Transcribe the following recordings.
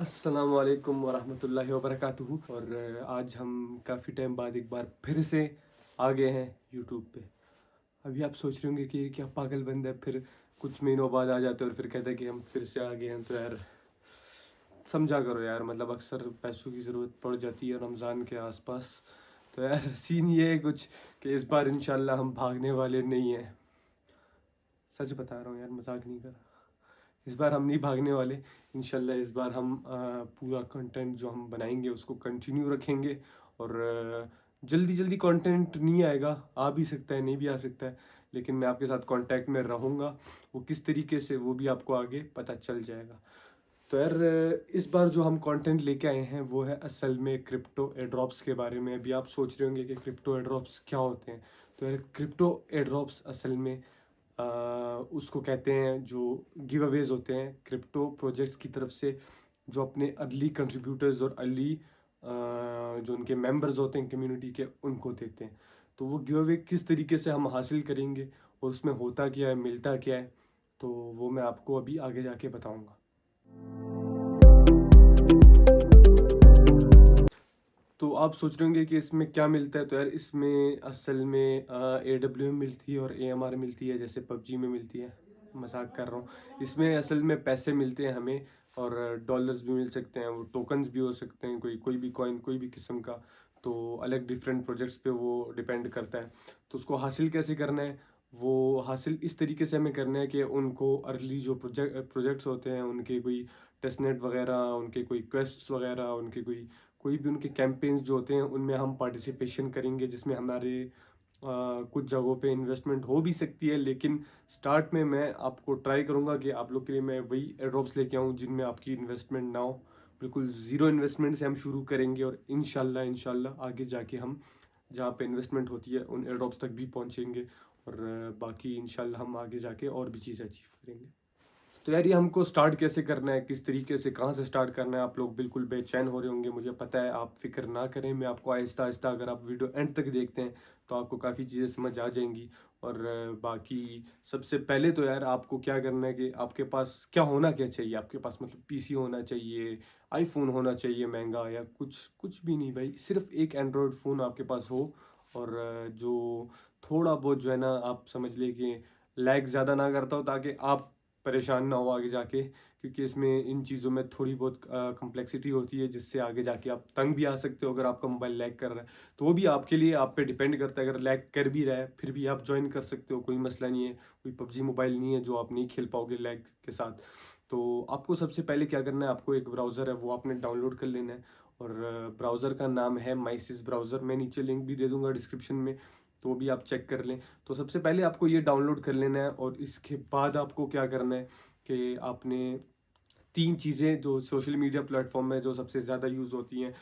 अस्सलाम वालेकुम वरहमतुल्लाहि वबरकातुहू। और आज हम काफ़ी टाइम बाद एक बार फिर से आ गए हैं यूट्यूब पे। अभी आप सोच रहे होंगे कि ये क्या पागल बंदा है, फिर कुछ महीनों बाद आ जाते हैं और फिर कहते हैं कि हम फिर से आ गए हैं। तो यार समझा करो यार, मतलब अक्सर पैसों की ज़रूरत पड़ जाती है रमज़ान के आसपास। तो यार सीन ये है कुछ कि इस बार इंशाल्लाह हम भागने वाले नहीं हैं। सच बता रहा हूँ यार, मजाक नहीं कर रहा। इस बार हम नहीं भागने वाले। इंशाल्लाह इस बार हम पूरा कंटेंट जो हम बनाएंगे उसको कंटिन्यू रखेंगे। और जल्दी जल्दी कंटेंट नहीं आएगा, आ भी सकता है नहीं भी आ सकता है, लेकिन मैं आपके साथ कांटेक्ट में रहूँगा। वो किस तरीके से वो भी आपको आगे पता चल जाएगा। तो यार इस बार जो हम कंटेंट लेके आए हैं वो है असल में क्रिप्टो एड्रॉप्स के बारे में। अभी आप सोच रहे होंगे कि क्रिप्टो एड्रॉप्स क्या होते हैं। तो यार क्रिप्टो एड्रॉप्स असल में उसको कहते हैं जो गिव अवेज होते हैं क्रिप्टो प्रोजेक्ट्स की तरफ से, जो अपने अर्ली कंट्रीब्यूटर्स और अर्ली जो उनके मेंबर्स होते हैं कम्युनिटी के, उनको देते हैं। तो वो गिव अवे किस तरीके से हम हासिल करेंगे और उसमें होता क्या है, मिलता क्या है, तो वो मैं आपको अभी आगे जाके बताऊंगा। तो आप सोच रहे होंगे कि इसमें क्या मिलता है। तो यार इसमें असल में AWM मिलती है और AMR मिलती है, जैसे पबजी में मिलती है। मजाक कर रहा हूँ। इसमें असल में पैसे मिलते हैं हमें, और डॉलर्स भी मिल सकते हैं, वो टोकन्स भी हो सकते हैं, कोई कोई भी कॉइन कोई भी किस्म का। तो अलग डिफरेंट प्रोजेक्ट्स पे वो डिपेंड करता है। तो उसको हासिल कैसे करना है, वो हासिल इस तरीके से हमें करना है कि उनको अर्ली जो प्रोजेक्ट्स होते हैं उनके कोई टेस्टनेट वगैरह, उनके कोई क्वेस्ट्स वगैरह, उनके कोई कोई भी उनके कैंपेन्स जो होते हैं उनमें हम पार्टिसिपेशन करेंगे, जिसमें हमारे कुछ जगहों पे इन्वेस्टमेंट हो भी सकती है। लेकिन स्टार्ट में मैं आपको ट्राई करूंगा कि आप लोग के लिए मैं वही एड्रॉप्स लेके आऊँ जिनमें आपकी इन्वेस्टमेंट ना हो। बिल्कुल ज़ीरो इन्वेस्टमेंट से हम शुरू करेंगे और इंशाल्लाह इंशाल्लाह आगे जाके हम जहाँ पे इन्वेस्टमेंट होती है उन एड्रॉप्स तक भी पहुँचेंगे। और बाकी इंशाल्लाह हम आगे जाके और भी चीज़ें अचीव करेंगे। तो यार ये हमको स्टार्ट कैसे करना है, किस तरीके से, कहाँ से स्टार्ट करना है, आप लोग बिल्कुल बेचैन हो रहे होंगे, मुझे पता है। आप फिक्र ना करें, मैं आपको आहिस्ता आहिस्ता, अगर आप वीडियो एंड तक देखते हैं तो आपको काफ़ी चीज़ें समझ आ जाएंगी। और बाकी सबसे पहले तो यार आपको क्या करना है कि आपके पास क्या होना क्या चाहिए। आपके पास मतलब PC होना चाहिए, आईफोन होना चाहिए महंगा, या कुछ कुछ भी नहीं भाई, सिर्फ एक एंड्रॉयड फ़ोन आपके पास हो। और जो थोड़ा बहुत जो है ना, आप समझ ले कि लैग ज़्यादा ना करता हो, ताकि आप परेशान ना हो आगे जाके। क्योंकि इसमें इन चीज़ों में थोड़ी बहुत कम्प्लेक्सिटी होती है, जिससे आगे जाके आप तंग भी आ सकते हो अगर आपका मोबाइल लैग कर रहा है। तो वो भी आपके लिए, आप पे डिपेंड करता है। अगर लैग कर भी रहा है फिर भी आप ज्वाइन कर सकते हो, कोई मसला नहीं है। कोई पबजी मोबाइल नहीं है जो आप नहीं खेल पाओगे लैग के साथ। तो आपको सबसे पहले क्या करना है, आपको एक ब्राउज़र है वो आपने डाउनलोड कर लेना है। और ब्राउज़र का नाम है माइसिस ब्राउज़र। मैं नीचे लिंक भी दे दूंगा डिस्क्रिप्शन में, तो वो भी आप चेक कर लें। तो सबसे पहले आपको ये डाउनलोड कर लेना है, और इसके बाद आपको क्या करना है कि आपने तीन चीज़ें जो सोशल मीडिया प्लेटफॉर्म में जो सबसे ज़्यादा यूज़ होती हैं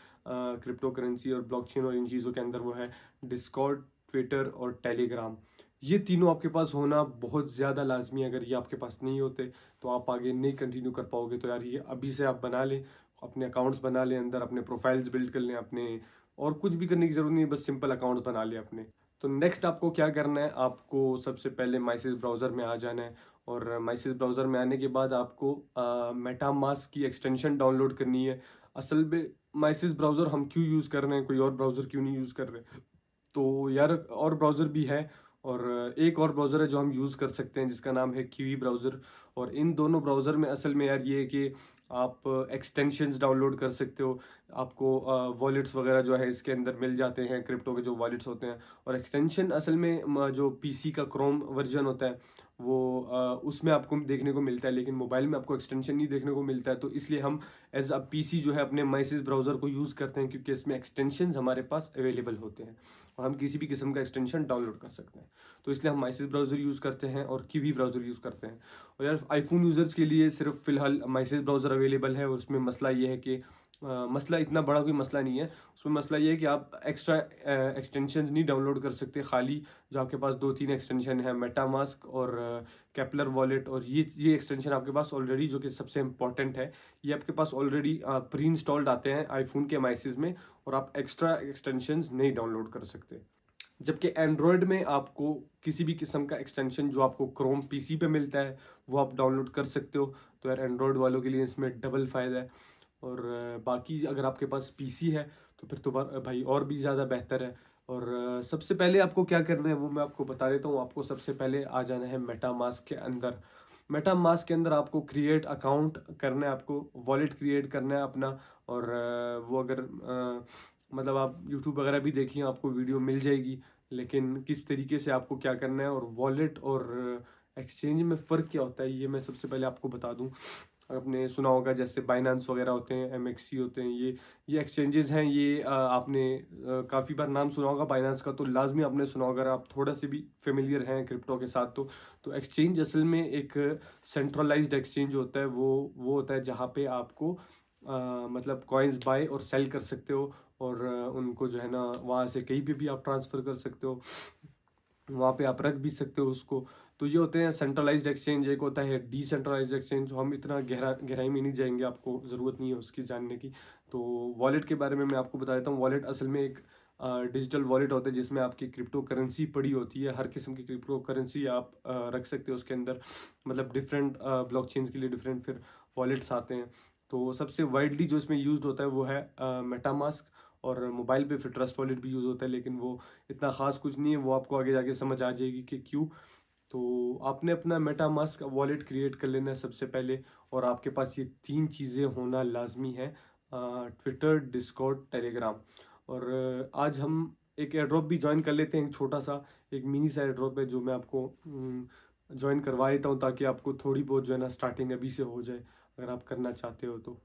क्रिप्टो करेंसी और ब्लॉकचेन और इन चीज़ों के अंदर, वो है डिस्कॉर्ड, ट्विटर और टेलीग्राम। ये तीनों आपके पास होना बहुत ज़्यादा लाजमी है। अगर ये आपके पास नहीं होते तो आप आगे नहीं कंटिन्यू कर पाओगे। तो यार ये अभी से आप बना लें, अपने अकाउंट्स बना लें, अंदर अपने प्रोफाइल्स बिल्ड कर लें अपने। और कुछ भी करने की ज़रूरत नहीं है, बस सिंपल अकाउंट्स बना लें अपने। तो नेक्स्ट आपको क्या करना है, आपको सबसे पहले माइसिस ब्राउज़र में आ जाना है। और माइसिस ब्राउज़र में आने के बाद आपको मेटामास्क की एक्सटेंशन डाउनलोड करनी है। असल में माइसिस ब्राउज़र हम क्यों यूज़ कर रहे हैं, कोई और ब्राउज़र क्यों नहीं यूज़ कर रहे। तो यार और ब्राउज़र भी है, और एक और ब्राउज़र है जो हम यूज़ कर सकते हैं जिसका नाम है कीवी ब्राउज़र। और इन दोनों ब्राउज़र में असल में यार ये है कि आप एक्सटेंशंस डाउनलोड कर सकते हो। आपको वॉलेट्स वगैरह जो है इसके अंदर मिल जाते हैं, क्रिप्टो के जो वॉलेट्स होते हैं। और एक्सटेंशन असल में जो PC का क्रोम वर्जन होता है वो उसमें आपको देखने को मिलता है, लेकिन मोबाइल में आपको एक्सटेंशन नहीं देखने को मिलता है। तो इसलिए हम एज अ PC जो है अपने माइसिस ब्राउज़र को यूज़ करते हैं, क्योंकि इसमें एक्सटेंशंस हमारे पास अवेलेबल होते हैं और हम किसी भी किस्म का एक्सटेंशन डाउनलोड कर सकते हैं। तो इसलिए हम माइसिस ब्राउज़र यूज़ करते हैं और कीवी ब्राउज़र यूज़ करते हैं। और यार आईफोन यूज़र्स के लिए सिर्फ फ़िलहाल माइसिस ब्राउज़र अवेलेबल है, और उसमें मसला ये है कि मसला इतना बड़ा कोई मसला नहीं है। उसमें मसला ये है कि आप एक्स्ट्रा एक्सटेंशन नहीं डाउनलोड कर सकते। खाली जो आपके पास दो तीन एक्सटेंशन है, मेटामास्क और केपलर वॉलेट, और ये एक्सटेंशन आपके पास ऑलरेडी, जो कि सबसे इंपॉर्टेंट है, ये आपके पास ऑलरेडी प्री इंस्टॉल्ड आते हैं आईफोन के माइसिस में, और आप एक्स्ट्रा एक्सटेंशंस नहीं डाउनलोड कर सकते। जबकि एंड्रॉयड में आपको किसी भी किस्म का एक्सटेंशन जो आपको क्रोम PC पे मिलता है वो आप डाउनलोड कर सकते हो। तो यार एंड्रॉयड वालों के लिए इसमें डबल फ़ायदा है। और बाकी अगर आपके पास पीसी है तो फिर तो भाई और भी ज़्यादा बेहतर है। और सबसे पहले आपको क्या करना है वो मैं आपको बता देता हूँ। आपको सबसे पहले आ जाना है मेटामास्क के अंदर। मेटामास्क के अंदर आपको क्रिएट अकाउंट करना है, आपको वॉलेट क्रिएट करना है अपना। और वो अगर मतलब आप यूट्यूब वगैरह भी देखिए, आपको वीडियो मिल जाएगी। लेकिन किस तरीके से आपको क्या करना है और वॉलेट और एक्सचेंज में फ़र्क क्या होता है ये मैं सबसे पहले आपको बता दूं। आपने सुना होगा जैसे बाइनांस वगैरह होते हैं, एमएक्सी होते हैं, ये एक्सचेंजेस हैं। ये आपने काफ़ी बार नाम सुना होगा बाइनांस का, तो लाजमी आपने सुना होगा अगर आप थोड़ा से भी फेमिलियर हैं क्रिप्टो के साथ। तो एक्सचेंज असल में एक सेंट्रलाइज्ड एक्सचेंज होता है। वो होता है जहाँ पे आपको मतलब कॉइन्स बाय और सेल कर सकते हो। और उनको जो है ना वहाँ से कहीं पे भी आप ट्रांसफ़र कर सकते हो, वहाँ पे आप रख भी सकते हो उसको। तो ये होते हैं सेंट्रलाइज्ड एक्सचेंज। एक होता है डिसेंट्रलाइज्ड एक्सचेंज, हम इतना गहराई में नहीं जाएंगे, आपको ज़रूरत नहीं है उसकी जानने की। तो वॉलेट के बारे में मैं आपको बता देता हूँ। वॉलेट असल में एक डिजिटल वॉलेट होता है जिसमें आपकी क्रिप्टो करेंसी पड़ी होती है। हर किस्म की क्रिप्टो करेंसी आप रख सकते हो उसके अंदर। मतलब डिफरेंट ब्लॉकचेन्स के लिए डिफरेंट फिर वॉलेट्स आते हैं। तो सबसे वाइडली जो इसमें यूज्ड होता है वो है मेटामास्क। और मोबाइल पे फिर ट्रस्ट वॉलेट भी यूज़ होता है, लेकिन वो इतना ख़ास कुछ नहीं है, वो आपको आगे जाके समझ आ जाएगी कि क्यों। तो आपने अपना मेटामास्क वॉलेट क्रिएट कर लेना है सबसे पहले। और आपके पास ये 3 चीज़ें होना लाजमी है, ट्विटर, डिस्कॉर्ड, टेलीग्राम। और आज हम एक एयर ड्रॉप भी ज्वाइन कर लेते हैं, एक छोटा सा एक मिनी सा एयर ड्रॉप है जो मैं आपको ज्वाइन करवा देता हूँ, ताकि आपको थोड़ी बहुत जो है ना स्टार्टिंग अभी से हो जाए अगर आप करना चाहते हो तो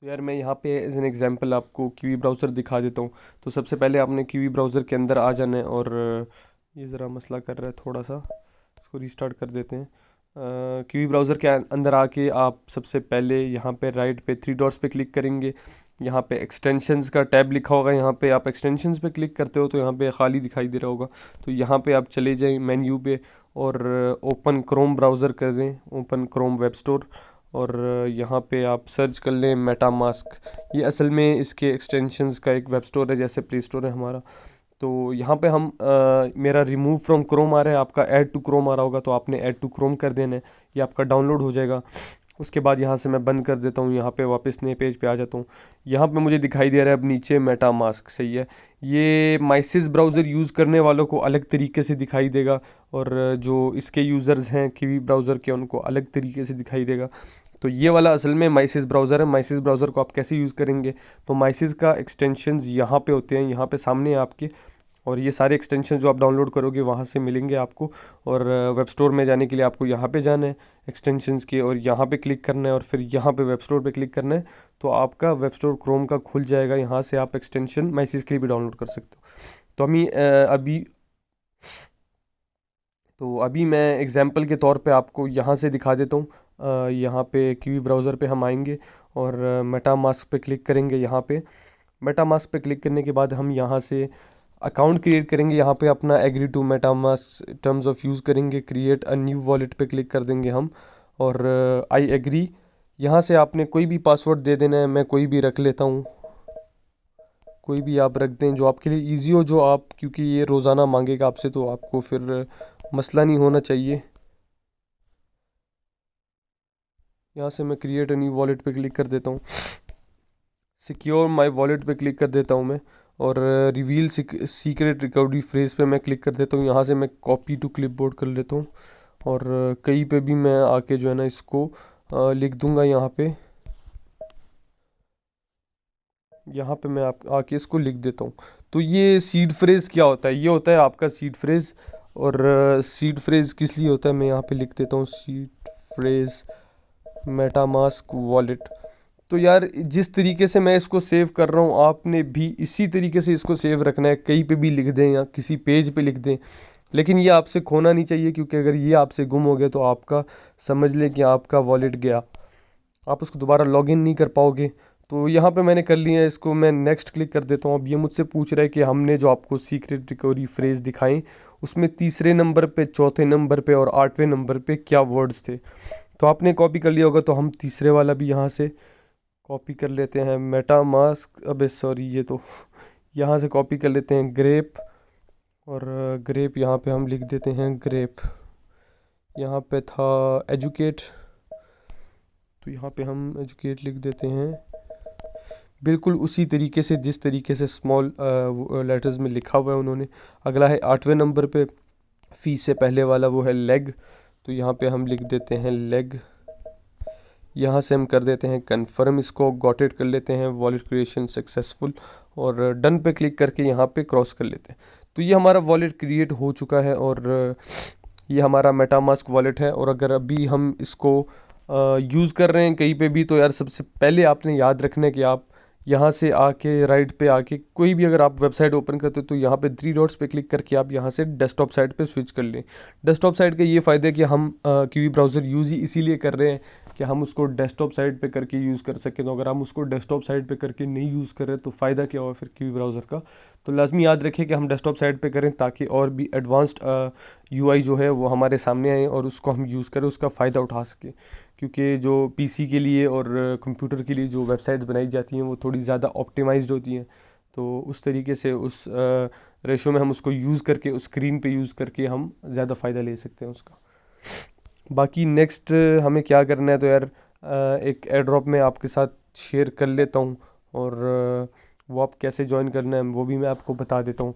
यार मैं यहाँ पे एज एन एग्जांपल आपको कीवी ब्राउज़र दिखा देता हूँ। तो सबसे पहले आपने कीवी ब्राउज़र के अंदर आ जाना है। और ये ज़रा मसला कर रहा है थोड़ा सा, इसको रीस्टार्ट कर देते हैं। कीवी ब्राउज़र के अंदर आके आप सबसे पहले यहाँ पे राइट पे 3 डॉट्स पे क्लिक करेंगे। यहाँ पे एक्सटेंशंस का टैब लिखा होगा, यहाँ पे आप एक्सटेंशंस पे क्लिक करते हो तो यहाँ पे खाली दिखाई दे रहा होगा। तो यहाँ पे आप चले जाएं मेन्यू पे और ओपन क्रोम ब्राउज़र कर दें, ओपन क्रोम वेब स्टोर। और यहाँ पे आप सर्च कर लें मेटामास्क। ये असल में इसके एक्सटेंशंस का एक वेब स्टोर है, जैसे प्ले स्टोर है हमारा। तो यहाँ पे हम मेरा रिमूव फ्रॉम क्रोम आ रहा है, आपका ऐड टू क्रोम आ रहा होगा, तो आपने ऐड टू क्रोम कर देना है। ये आपका डाउनलोड हो जाएगा। उसके बाद यहाँ से मैं बंद कर देता हूँ, यहाँ पे वापस नए पेज पे आ जाता हूँ। यहाँ पे मुझे दिखाई दे रहा है अब नीचे मेटामास्क, सही है। ये माइसिस ब्राउज़र यूज़ करने वालों को अलग तरीके से दिखाई देगा, और जो इसके यूज़र्स हैं कीवी ब्राउज़र के उनको अलग तरीके से दिखाई देगा। तो ये वाला असल में माइसिस ब्राउज़र है। माइसिस ब्राउज़र को आप कैसे यूज़ करेंगे, तो माइसिस का एक्सटेंशंस यहाँ पे होते हैं, यहाँ पे सामने आपके। और ये सारे एक्सटेंशन जो आप डाउनलोड करोगे वहाँ से मिलेंगे आपको। और वेब स्टोर में जाने के लिए आपको यहाँ पे जाना है एक्सटेंशंस के, और यहाँ पे क्लिक करना है, और फिर यहाँ पे वेब स्टोर पे क्लिक करना है। तो आपका वेब स्टोर क्रोम का खुल जाएगा। यहाँ से आप एक्सटेंशन माइसिस के लिए भी डाउनलोड कर सकते हो। तो अभी मैं एग्जांपल के तौर पे आपको यहाँ से दिखा देता हूँ। यहाँ पे कीवी ब्राउज़र पे हम आएंगे और मेटामास्क पे क्लिक करेंगे। यहाँ पे मेटामास्क पे क्लिक करने के बाद हम यहाँ से अकाउंट क्रिएट करेंगे। यहाँ पे अपना agree to MetaMask terms of use करेंगे, क्रिएट अ न्यू वॉलेट पे क्लिक कर देंगे हम। और आई एग्री, यहाँ से आपने कोई भी पासवर्ड दे देना है। मैं कोई भी रख लेता हूँ, कोई भी आप रख दें जो आपके लिए इजी हो, जो आप, क्योंकि ये रोज़ाना मांगेगा आपसे तो आपको फिर मसला नहीं होना चाहिए। यहाँ से मैं क्रिएट अ न्यू वॉलेट पे क्लिक कर देता हूँ, सिक्योर माय वॉलेट पे क्लिक कर देता हूँ मैं। और रिवील सीक्रेट रिकवरी फ्रेज पे मैं क्लिक कर देता हूँ। यहाँ से मैं कॉपी टू क्लिपबोर्ड कर लेता हूँ, और कहीं पे भी मैं आके जो है ना इसको लिख दूंगा। यहाँ पे मैं आप आके इसको लिख देता हूँ। तो ये सीड फ्रेज क्या होता है, ये होता है आपका सीड फ्रेज। और सीड फ्रेज किस लिए होता है मैं यहाँ पे लिख देता हूँ, सीड फ्रेज मेटामास्क वॉलेट। तो यार जिस तरीके से मैं इसको सेव कर रहा हूँ आपने भी इसी तरीके से इसको सेव रखना है। कहीं पे भी लिख दें या किसी पेज पे लिख दें, लेकिन ये आपसे खोना नहीं चाहिए, क्योंकि अगर ये आपसे गुम हो गया तो आपका समझ लें कि आपका वॉलेट गया, आप उसको दोबारा लॉगिन नहीं कर पाओगे। तो यहाँ पे मैंने कर लिया है, इसको मैं नेक्स्ट क्लिक कर देता हूँ। अब ये मुझसे पूछ रहा है कि हमने जो आपको सीक्रेट रिकवरी फ्रेज दिखाएं उसमें तीसरे नंबर पे, चौथे नंबर पे और 8वें नंबर पे क्या वर्ड्स थे। तो आपने कॉपी कर लिया होगा, तो हम तीसरे वाला भी यहाँ से कॉपी कर लेते हैं। मेटामास्क, अबे सॉरी, ये तो यहाँ से कॉपी कर लेते हैं ग्रेप। और ग्रेप यहाँ पे हम लिख देते हैं ग्रेप। यहाँ पे था एजुकेट, तो यहाँ पे हम एजुकेट लिख देते हैं, बिल्कुल उसी तरीके से जिस तरीके से स्मॉल लेटर्स में लिखा हुआ है उन्होंने। अगला है 8वें नंबर पे, फीस से पहले वाला, वो है लेग। तो यहाँ पे हम लिख देते हैं लेग। यहाँ से हम कर देते हैं कन्फर्म, इसको गॉट इट कर लेते हैं, वॉलेट क्रिएशन सक्सेसफुल, और डन पे क्लिक करके यहाँ पे क्रॉस कर लेते हैं। तो ये हमारा वॉलेट क्रिएट हो चुका है और ये हमारा मेटामास्क वॉलेट है। और अगर अभी हम इसको यूज़ कर रहे हैं कहीं पे भी, तो यार सबसे पहले आपने याद रखना है कि आप यहाँ से आके राइट पे आके कोई भी अगर आप वेबसाइट ओपन करते हो तो यहाँ पे 3 डॉट्स पे क्लिक करके आप यहाँ से डेस्कटॉप साइट पे स्विच कर लें। डेस्कटॉप साइट का ये फ़ायदा है कि हम कीवी ब्राउज़र यूज़ ही इसीलिए कर रहे हैं कि हम उसको डेस्कटॉप साइट पे करके यूज़ कर सकें। तो अगर हम उसको डेस्कटॉप साइट पे करके नहीं यूज़ कर रहे तो फ़ायदा क्या हुआ फिर कीवी ब्राउज़र का। तो लाजमी याद रखें कि हम डेस्कटॉप साइट पे करें ताकि और भी एडवांस्ड यूआई जो है वो हमारे सामने आए और उसको हम यूज़ करें, उसका फ़ायदा उठा सकें। क्योंकि जो पीसी के लिए और कंप्यूटर के लिए जो वेबसाइट्स बनाई जाती हैं वो थोड़ी ज़्यादा ऑप्टिमाइज्ड होती हैं। तो उस तरीके से उस रेशो में हम उसको यूज़ करके उस स्क्रीन पे यूज़ करके हम ज़्यादा फ़ायदा ले सकते हैं उसका। बाकी नेक्स्ट हमें क्या करना है, तो यार एक एयर ड्रॉप में आपके साथ शेयर कर लेता हूँ और वो आप कैसे ज्वाइन करना है वो भी मैं आपको बता देता हूँ।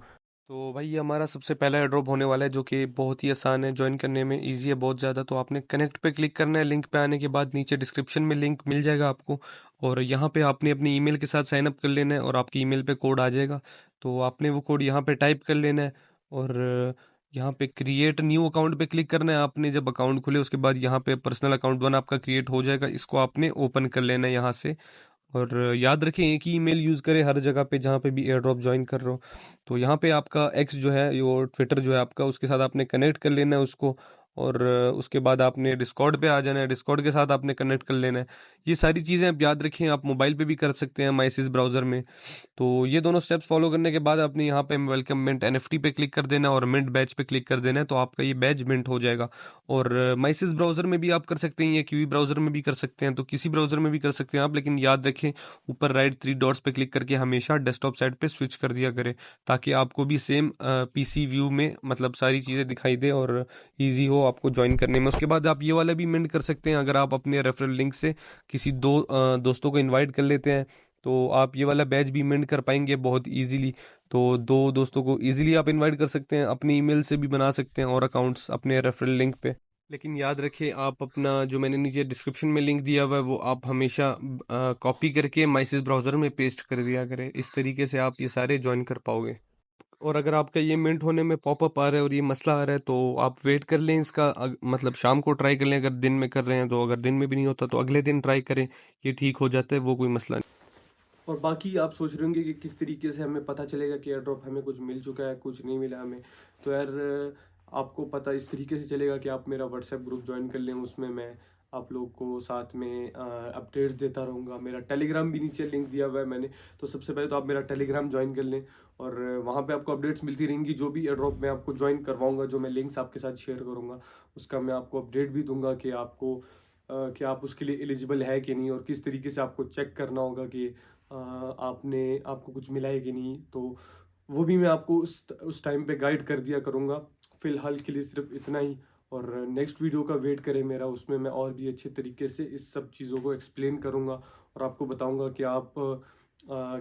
तो भाई ये हमारा सबसे पहला एयर ड्रॉप होने वाला है जो कि बहुत ही आसान है, ज्वाइन करने में इजी है बहुत ज़्यादा। तो आपने कनेक्ट पे क्लिक करना है, लिंक पे आने के बाद नीचे डिस्क्रिप्शन में लिंक मिल जाएगा आपको, और यहाँ पे आपने अपनी ईमेल के साथ साइन अप कर लेना है और आपकी ईमेल पे कोड आ जाएगा। तो आपने वो कोड यहाँ पे टाइप कर लेना है और यहाँ पे क्रिएट न्यू अकाउंट पे क्लिक करना है। आपने जब अकाउंट खुले उसके बाद यहाँ पे पर्सनल अकाउंट वन आपका क्रिएट हो जाएगा, इसको आपने ओपन कर लेना है यहाँ से। और याद रखें एक ही ईमेल यूज़ करें हर जगह पे जहाँ पे भी एयर ड्रॉप ज्वाइन कर रहे हो। तो यहाँ पे आपका एक्स जो है वो ट्विटर जो है आपका, उसके साथ आपने कनेक्ट कर लेना है उसको, और उसके बाद आपने डिस्कॉर्ड पे आ जाना है, डिस्कॉर्ड के साथ आपने कनेक्ट कर लेना है। ये सारी चीज़ें आप याद रखें, आप मोबाइल पे भी कर सकते हैं माइसिस ब्राउज़र में। तो ये दोनों स्टेप्स फॉलो करने के बाद आपने यहाँ पे वेलकम मिंट एनएफटी पे क्लिक कर देना और मिंट बैच पे क्लिक कर देना है, तो आपका ये बैच मिंट हो जाएगा। और माइसिस ब्राउज़र में भी आप कर सकते हैं, या क्यूवी ब्राउज़र में भी कर सकते हैं, तो किसी ब्राउज़र में भी कर सकते हैं आप, लेकिन याद रखें ऊपर राइट 3 डॉट्स पे क्लिक करके हमेशा डेस्कटॉप साइड पे स्विच कर दिया करें, ताकि आपको भी सेम पीसी व्यू में मतलब सारी चीज़ें दिखाई दे और इजी हो आपको ज्वाइन करने में। उसके बाद आप ये वाला भी मिंट कर सकते हैं, अगर आप अपने रेफरल लिंक से किसी दोस्तों को इनवाइट कर लेते हैं तो आप ये वाला बैच भी मिंट कर पाएंगे बहुत इजीली। तो 2 दोस्तों को इजीली आप इनवाइट कर सकते हैं, अपनी ईमेल से भी बना सकते हैं और अकाउंट्स अपने रेफरल लिंक पे। लेकिन याद रखें आप अपना जो मैंने नीचे डिस्क्रिप्शन में लिंक दिया हुआ है वो आप हमेशा कॉपी करके माइसिस ब्राउज़र में पेस्ट कर दिया करें, इस तरीके से आप ये सारे ज्वाइन कर पाओगे। और अगर आपका ये मिंट होने में पॉपअप आ रहा है और ये मसला आ रहा है तो आप वेट कर लें इसका, मतलब शाम को ट्राई कर लें अगर दिन में कर रहे हैं तो, अगर दिन में भी नहीं होता तो अगले दिन ट्राई करें, ये ठीक हो जाता है, वो कोई मसला नहीं। और बाकी आप सोच रहे होंगे कि किस तरीके से हमें पता चलेगा कि एयर ड्रॉप हमें कुछ मिल चुका है कुछ नहीं मिला हमें। तो यार आपको पता इस तरीके से चलेगा कि आप मेरा व्हाट्सएप ग्रुप ज्वाइन कर लें, उसमें मैं आप लोग को साथ में अपडेट्स देता रहूँगा। मेरा टेलीग्राम भी नीचे लिंक दिया हुआ है मैंने, तो सबसे पहले तो आप मेरा टेलीग्राम ज्वाइन कर लें और वहाँ पे आपको अपडेट्स मिलती रहेंगी। जो भी एयर ड्रॉप मैं आपको ज्वाइन करवाऊँगा, जो मैं लिंक्स आपके साथ शेयर करूँगा, उसका मैं आपको अपडेट भी दूंगा कि आपको कि आप उसके लिए एलिजिबल है कि नहीं, और किस तरीके से आपको चेक करना होगा कि आपको कुछ मिला है कि नहीं। तो वो भी मैं आपको उस टाइम पे गाइड कर दिया करूँगा। फ़िलहाल के लिए सिर्फ इतना ही, और नेक्स्ट वीडियो का वेट करें मेरा, उसमें मैं और भी अच्छे तरीके से इस सब चीज़ों को एक्सप्लेन करूँगा और आपको बताऊँगा कि आप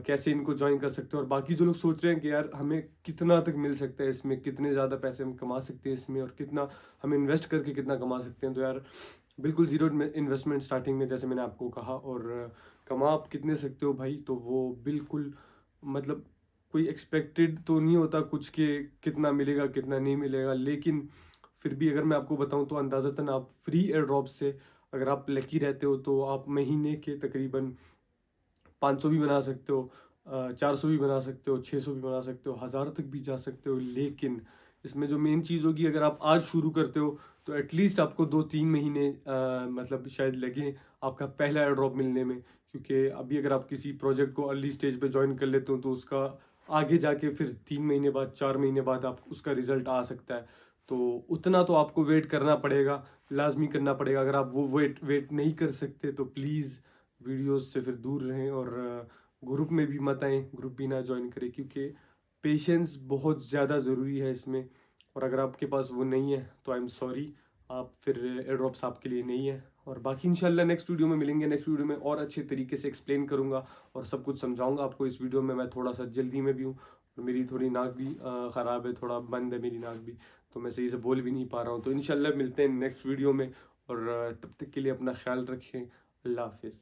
कैसे इनको ज्वाइन कर सकते हो। और बाकी जो लोग सोच रहे हैं कि यार हमें कितना तक मिल सकता है इसमें, कितने ज़्यादा पैसे हम कमा सकते हैं इसमें, और कितना हम इन्वेस्ट करके कितना कमा सकते हैं, तो यार बिल्कुल ज़ीरो इन्वेस्टमेंट स्टार्टिंग में, जैसे मैंने आपको कहा। और कमा आप कितने सकते हो भाई, तो वो बिल्कुल मतलब कोई एक्सपेक्टेड तो नहीं होता कुछ के कितना मिलेगा कितना नहीं मिलेगा, लेकिन फिर भी अगर मैं आपको बताऊं तो अंदाज़तन आप फ्री एयर ड्रॉप से अगर आप लकी रहते हो तो आप महीने के तकरीबन 500 भी बना सकते हो, 400 भी बना सकते हो, 600 भी बना सकते हो, 1000 तक भी जा सकते हो। लेकिन इसमें जो मेन चीज़ होगी, अगर आप आज शुरू करते हो तो एटलीस्ट आपको 2-3 महीने मतलब शायद लगे आपका पहला एयर ड्रॉप मिलने में। क्योंकि अभी अगर आप किसी प्रोजेक्ट को अर्ली स्टेज पे ज्वाइन कर लेते हो तो उसका आगे जाके फिर 3 महीने बाद 4 महीने बाद आप उसका रिजल्ट आ सकता है। तो उतना तो आपको वेट करना पड़ेगा, लाजमी करना पड़ेगा। अगर आप वो वेट नहीं कर सकते तो प्लीज़ वीडियोस से फिर दूर रहें, और ग्रुप में भी मत आएँ, ग्रुप भी ना ज्वाइन करें, क्योंकि पेशेंस बहुत ज़्यादा ज़रूरी है इसमें। और अगर आपके पास वो नहीं है तो आई एम सॉरी, आप फिर एयर ड्रॉप्स आपके लिए नहीं है। और बाकी इंशाल्लाह नेक्स्ट वीडियो में मिलेंगे। नेक्स्ट वीडियो में और अच्छे तरीके से एक्सप्लेन करूँगा और सब कुछ समझाऊंगा आपको। इस वीडियो में मैं थोड़ा सा जल्दी में भी हूँ और मेरी थोड़ी नाक भी ख़राब है, थोड़ा बंद है मेरी नाक भी, तो मैं सही से बोल भी नहीं पा रहा हूँ। तो इंशाल्लाह मिलते हैं नेक्स्ट वीडियो में, और तब तक के लिए अपना ख्याल रखें। अल्लाह हाफिज़।